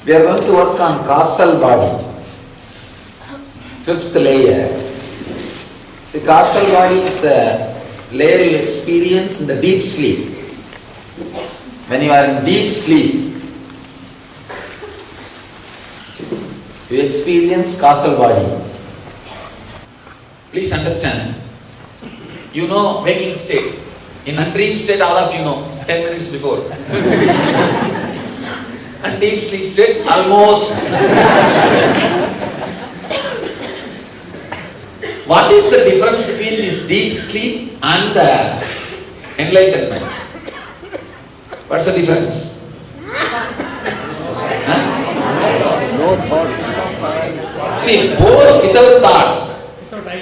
We are going to work on causal body. Fifth layer. See, causal body is the layer you experience in the deep sleep. When you are in deep sleep, you experience causal body. Please understand. You know waking state. In undream state, all of you know 10 minutes before. And deep sleep state, almost. What is the difference between this deep sleep and the enlightenment? What's the difference? Huh? No thoughts. See, both without thoughts.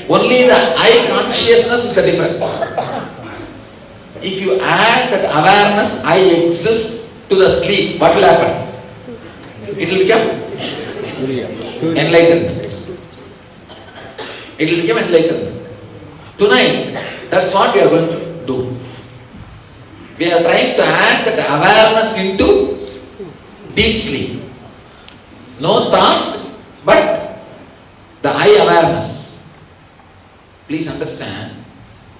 Only the I consciousness is the difference. If you add that awareness, I exist to the sleep, what will happen? It will become enlightenment. It will become enlightenment. Tonight, that's what we are going to do. We are trying to add that awareness into deep sleep. No thought, but the I awareness. Please understand,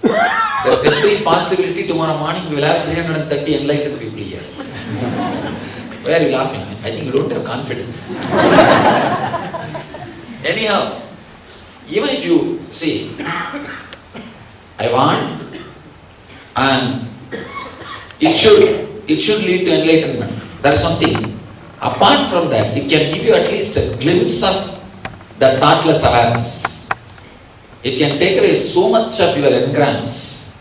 there is every possibility tomorrow morning we will have 330 enlightened people here. Why are you laughing? I think you don't have confidence. Anyhow, even if you see, I want, and it should lead to enlightenment. That is something. Apart from that, it can give you at least a glimpse of the thoughtless awareness. It can take away so much of your engrams.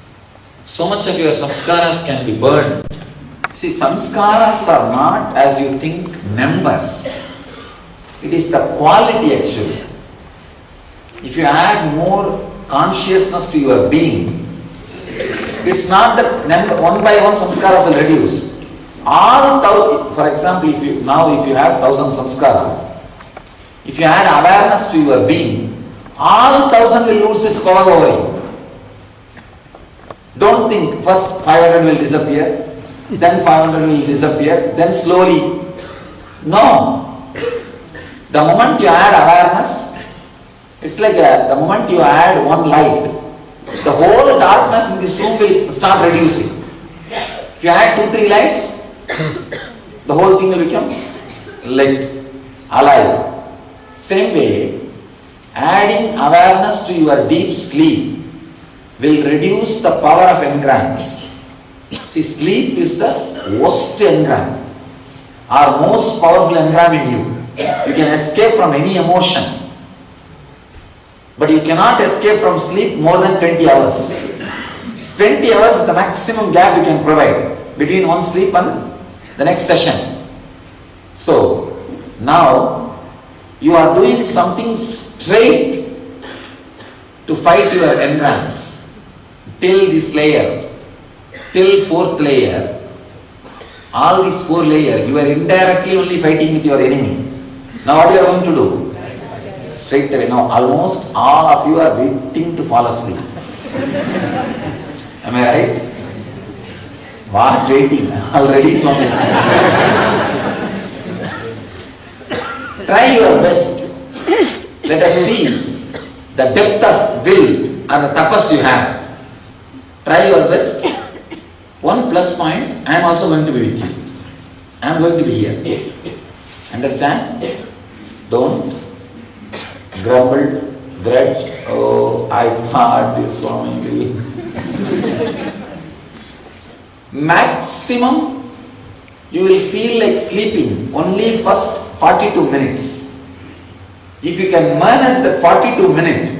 So much of your samskaras can be burned. See, samskaras are not, as you think, numbers. It is the quality actually. If you add more consciousness to your being, it's not that one by one samskaras will reduce. For example, if you have 1,000 samskara, if you add awareness to your being, all 1,000 will lose its power over you. Don't think first 500 will disappear, then 500 will disappear, then slowly. No. The moment you add awareness, it's like the moment you add one light, the whole darkness in this room will start reducing. If you add 2-3 lights, the whole thing will become lit, alive. Same way, adding awareness to your deep sleep will reduce the power of engrams. See, sleep is the worst engram, or most powerful engram in you. You can escape from any emotion, but you cannot escape from sleep more than 20 hours. 20 hours is the maximum gap you can provide between one sleep and the next session. So, now you are doing something straight to fight your engrams till this layer, till 4th layer. All these 4 layers, you are indirectly only fighting with your enemy. Now what you are going to do? Straight away. Now almost all of you are waiting to fall asleep. Am I right? What waiting? Already so much. Try your best. Let us see the depth of will and the tapas you have. Try your best. One plus point, I am also going to be with you. I am going to be here. Understand? Don't grumble, grudge. Oh, I thought this Swami will. Maximum, you will feel like sleeping only first 42 minutes. If you can manage that 42 minutes,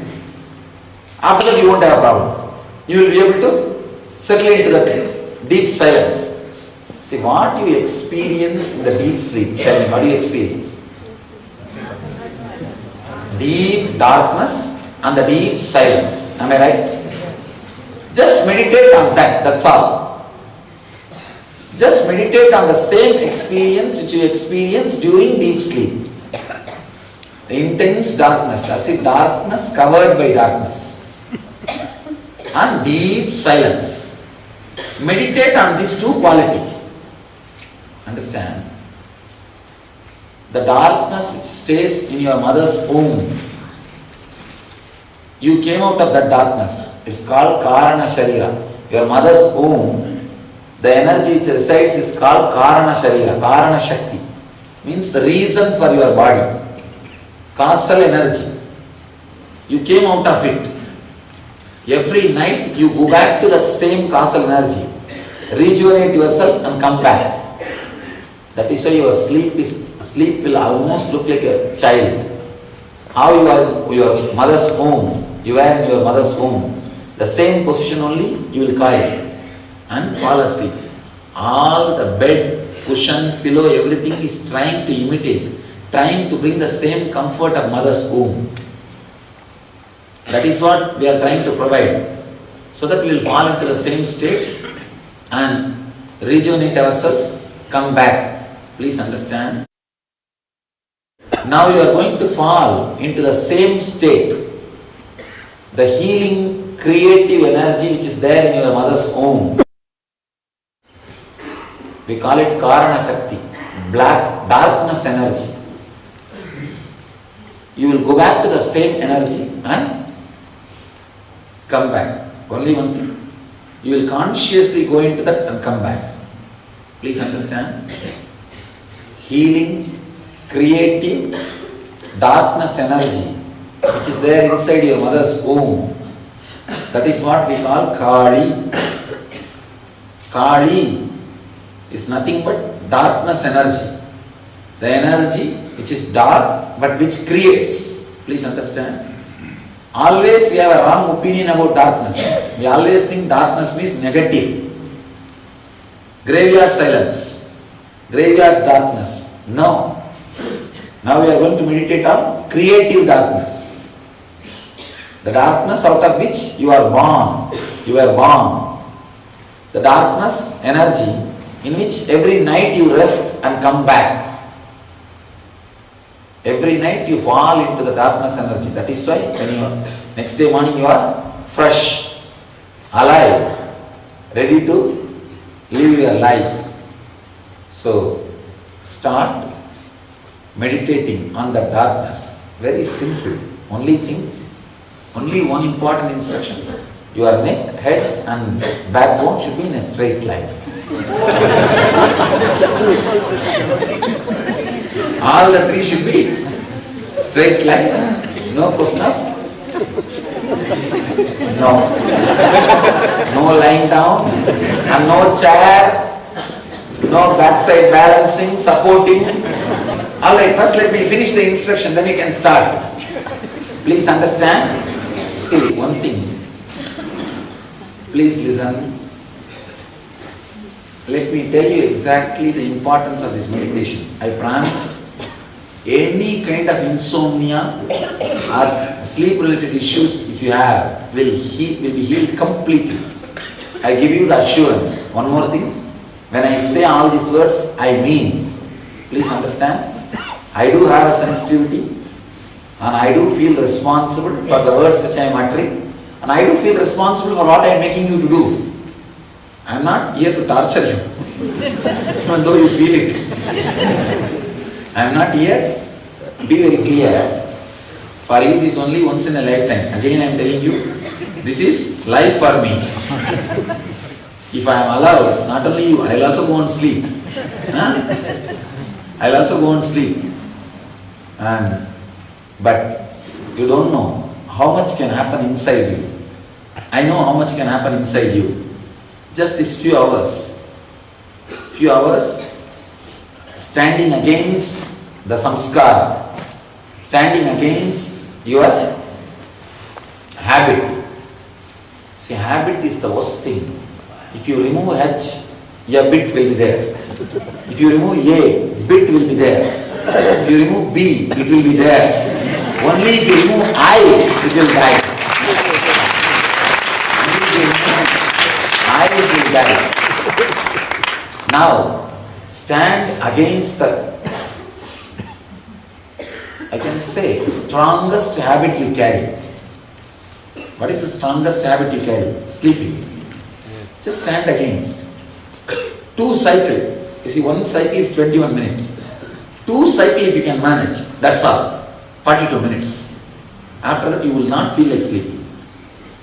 after that you won't have a problem. You will be able to settle into that deep silence. See, what you experience in the deep sleep, tell me, what do you experience? Deep darkness and the deep silence. Am I right? Just meditate on that, that's all. Just meditate on the same experience which you experience during deep sleep. The intense darkness, as if darkness covered by darkness. And deep silence. Meditate on these two qualities. Understand? the darkness which stays in your mother's womb. You came out of that darkness. It's called Karana Sharira. Your mother's womb, the energy which resides is called Karana Sharira, Karana Shakti. Means the reason for your body. Causal energy. You came out of it. Every night you go back to that same causal energy. Rejuvenate yourself and come back. That is why your sleep will almost look like a child. How you are your mother's womb, you are in your mother's womb. The same position only you will carry and fall asleep. All the bed, cushion, pillow, everything is trying to imitate, trying to bring the same comfort of mother's womb. That is what we are trying to provide. So that we will fall into the same state and rejuvenate ourselves, come back. Please understand. Now you are going to fall into the same state. The healing, creative energy which is there in your mother's womb. We call it Karana Shakti, black, darkness energy. You will go back to the same energy and come back. Only one thing. You will consciously go into that and come back. Please understand. Healing, creative, darkness energy which is there inside your mother's womb. That is what we call Kali. Kali is nothing but darkness energy. The energy which is dark but which creates. Please understand. Always we have a wrong opinion about darkness. We always think darkness means negative. Graveyard silence. Graveyard's darkness. No. Now we are going to meditate on creative darkness. The darkness out of which you are born. You are born. The darkness energy in which every night you rest and come back. Every night you fall into the darkness energy. That is why when you next day morning you are fresh, alive, ready to live your life. So start meditating on the darkness. Very simple. Only thing, only one important instruction. Your neck, head and backbone should be in a straight line. All the three should be straight line. No question of no. No lying down and no chair, no backside balancing, supporting. Alright, first let me finish the instruction, then you can start. Please understand. See, one thing. Please listen. Let me tell you exactly the importance of this meditation. I promise. Any kind of insomnia or sleep related issues if you have will be healed completely. I give you the assurance. One more thing. When I say all these words, I mean. Please understand. I do have a sensitivity and I do feel responsible for the words which I am uttering and I do feel responsible for what I am making you to do. I am not here to torture you, even though you feel it. I am not here. Be very clear. For you this is only once in a lifetime. Again I am telling you, this is life for me. If I am allowed, not only you, I will also go and sleep. I will also go and sleep. But you don't know how much can happen inside you. I know how much can happen inside you. Just these few hours, standing against the samskara, standing against your habit. See, habit is the worst thing. If you remove H, a bit will be there. If you remove A, bit will be there. If you remove B, it will be there. Only if you remove I, it will die. I will die. Now, stand against the, I can say, strongest habit you carry. What is the strongest habit you carry? Sleeping. Just stand against. 2 cycle. You see, 1 cycle is 21 minutes. 2 cycles if you can manage, that's all. 42 minutes. After that you will not feel like sleeping.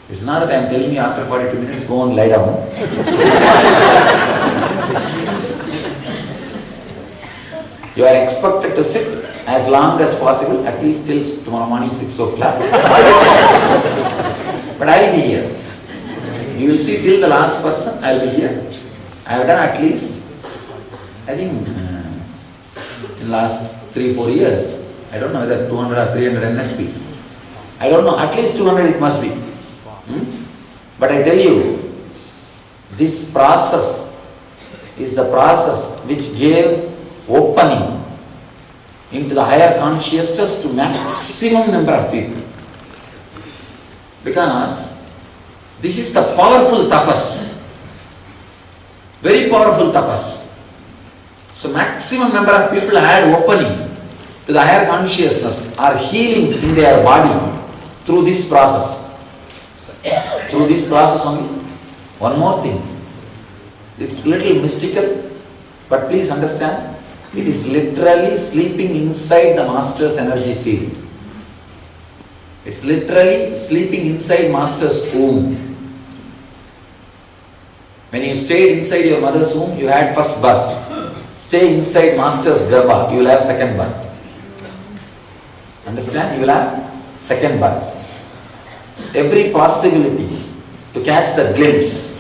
It's not that I am telling you after 42 minutes go and lie down. You are expected to sit as long as possible, at least till tomorrow morning 6 o'clock. But I will be here. You will see till the last person, I will be here. I have done at least, I think, in last 3-4 years, I don't know whether 200 or 300 NSPs. I don't know, at least 200 it must be. But I tell you, this process is the process which gave opening into the higher consciousness to maximum number of people. Because this is the powerful tapas. Very powerful tapas. So maximum number of people had opening to the higher consciousness, are healing in their body through this process. Through this process only. One more thing. It's little mystical, but please understand, it is literally sleeping inside the master's energy field. It's literally sleeping inside master's womb. When you stayed inside your mother's womb, you had first birth. Stay inside master's garbha, you will have second birth. Understand? You will have second birth. Every possibility to catch the glimpse.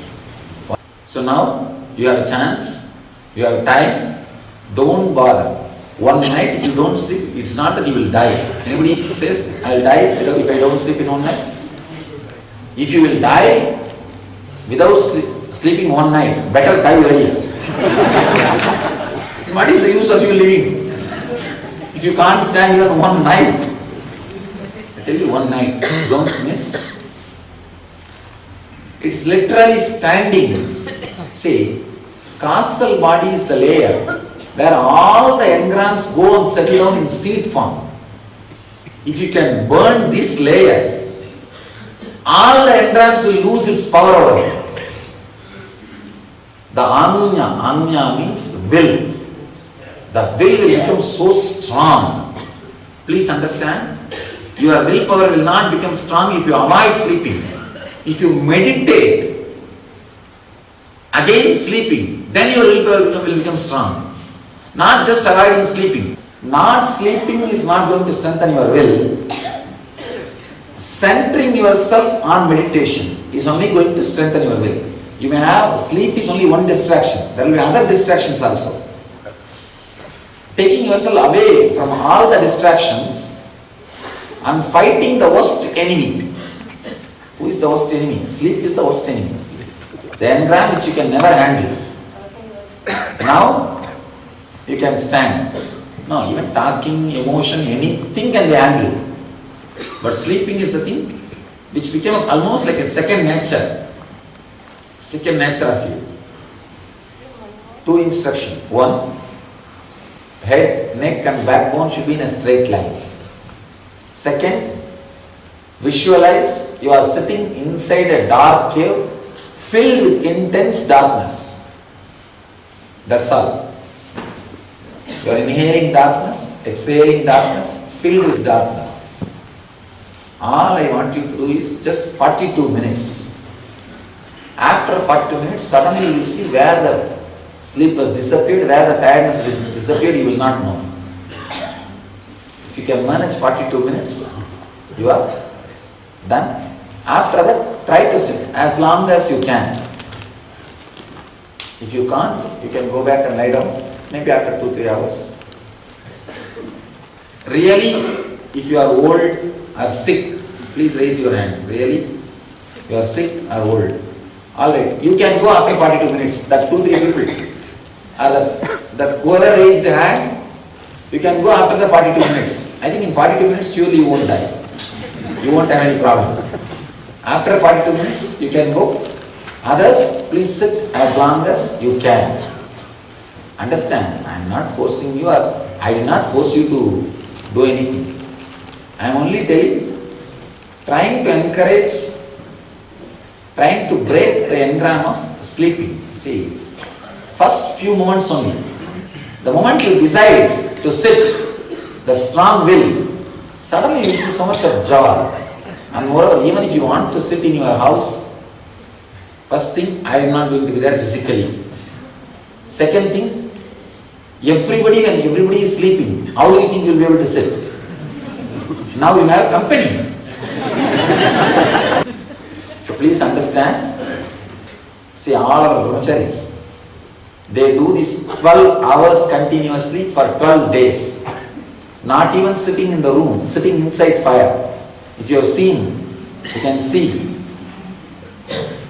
So now you have a chance, you have time, don't bother. One night if you don't sleep, it's not that you will die. Anybody says, I will die if I don't sleep in one night? If you will die without sleeping one night, better die earlier. What is the use of you living? If you can't stand even one night, I tell you one night, don't miss. It's literally standing. See, causal body is the layer where all the engrams go and settle down in seed form. If you can burn this layer, all the engrams will lose its power over it. The anya means will. The will become so strong. Please understand, your willpower will not become strong if you avoid sleeping. If you meditate against sleeping, then your willpower will become strong. Not just avoiding sleeping. Not sleeping is not going to strengthen your will. Centering yourself on meditation is only going to strengthen your will. You may have, sleep is only one distraction. There will be other distractions also. Taking yourself away from all the distractions and fighting the worst enemy. Who is the worst enemy? Sleep is the worst enemy. The engram which you can never handle. Now, you can stand. No, even talking, emotion, anything can be handled. But sleeping is the thing which became almost like a second nature. Second nature of you. 2 instructions. 1, head, neck and backbone should be in a straight line. 2nd, visualize you are sitting inside a dark cave filled with intense darkness. That's all. You are inhaling darkness, exhaling darkness, filled with darkness. All I want you to do is just 42 minutes. After 42 minutes, suddenly you will see where the sleep has disappeared, where the tiredness has disappeared, you will not know. If you can manage 42 minutes, you are done. After that, try to sit as long as you can. If you can't, you can go back and lie down, maybe after 2-3 hours. Really, if you are old or sick, please raise your hand. Really? You are sick or old. Alright, you can go after 42 minutes. That 2-3 people. That whoever raised the hand, you can go after the 42 minutes. I think in 42 minutes, surely you won't die. You won't have any problem. After 42 minutes, you can go. Others, please sit as long as you can. Understand? I am not forcing you, or I did not force you to do anything. I am only trying to encourage, trying to break the engram of sleeping. See, first few moments only. The moment you decide to sit, the strong will, suddenly you will see so much of joy. And moreover, even if you want to sit in your house, first thing, I am not going to be there physically. Second thing, when everybody is sleeping, how do you think you will be able to sit? Now you have company. So please understand, see all our brahmacharis, they do this 12 hours continuously for 12 days. Not even sitting in the room, sitting inside fire. If you have seen, you can see.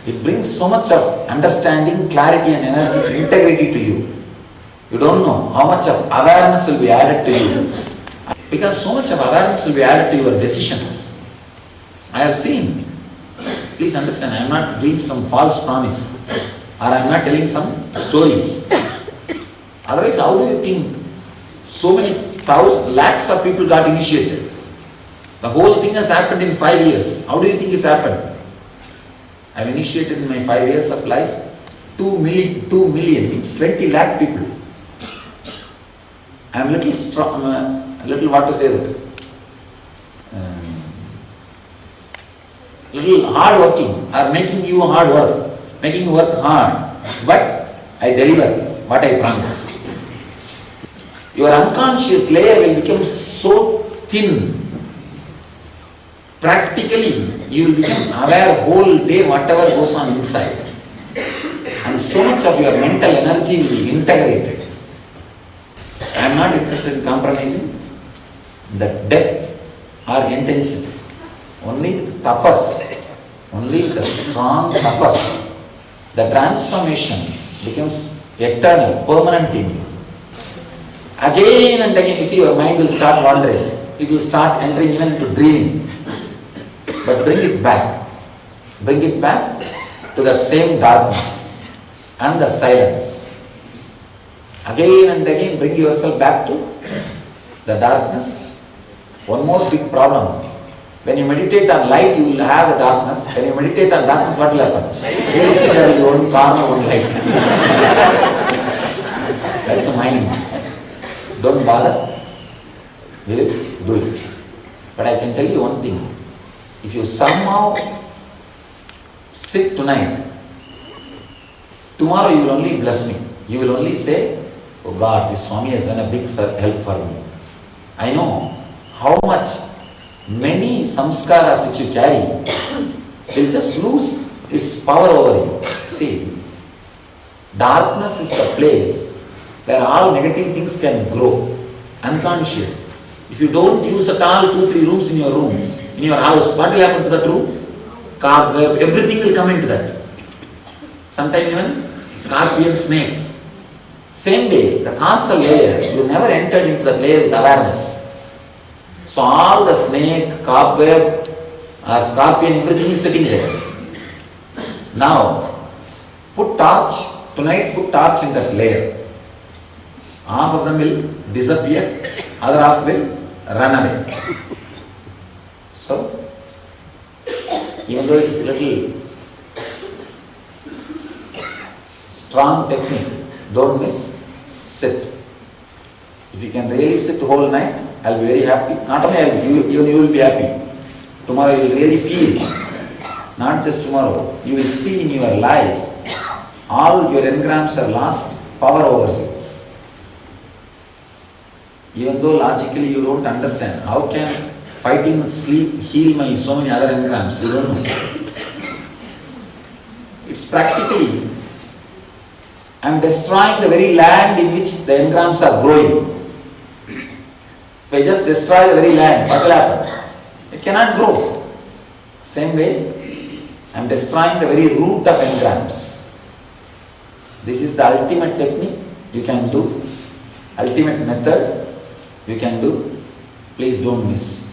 It brings so much of understanding, clarity and energy, integrity to you. You don't know how much of awareness will be added to you. Because so much of awareness will be added to your decisions. I have seen. Please understand, I am not giving some false promise. Or I am not telling some stories. Otherwise, how do you think so many lakhs of people got initiated? The whole thing has happened in 5 years. How do you think it's happened? I have initiated in my 5 years of life 2 million, means 20 lakh people. I am little strong, little what to say that? Little hard working, or making you hard work, making you work hard. But I deliver what I promise. Your unconscious layer will become so thin. Practically, you will become aware whole day whatever goes on inside. And so much of your mental energy will be integrated. I am not interested in compromising the depth or intensity. Only with tapas, only with the strong tapas, the transformation becomes eternal, permanent in you. Again and again, you see, your mind will start wandering. It will start entering even into dreaming. But bring it back. Bring it back to that same darkness and the silence. Again and again, bring yourself back to the darkness. One more big problem. When you meditate on light, you will have the darkness. When you meditate on darkness, what will happen? You will see there will be one corner, one light. That's the mind. Don't bother. We will do it. But I can tell you one thing. If you somehow sit tonight, tomorrow you will only bless me. You will only say, oh God, this Swami has done a big help for me. I know how much many samskaras which you carry will just lose its power over you. See, darkness is the place where all negative things can grow, unconscious. If you don't use at all 2-3 rooms in your room, in your house, what will happen to that room? Cobweb, everything will come into that. Sometimes even scorpion, snakes. Same way, the causal layer, you never entered into that layer with awareness. So all the snake, cobweb, scorpion, everything is sitting there. Now, put torch, tonight put torch in that layer. Half of them will disappear, other half will run away. So, even though it is a little strong technique, don't miss, sit. If you can really sit the whole night, I'll be very happy. Not only I'll be, even you will be happy. Tomorrow you will really feel, not just tomorrow, you will see in your life, all your engrams have lost power over you. Even though logically you don't understand, how can fighting with sleep heal my so many other engrams? You don't know. It's practically, I am destroying the very land in which the engrams are growing. If I just destroy the very land, what will happen? It cannot grow. Same way, I am destroying the very root of engrams. This is the ultimate technique you can do, ultimate method you can do. Please don't miss.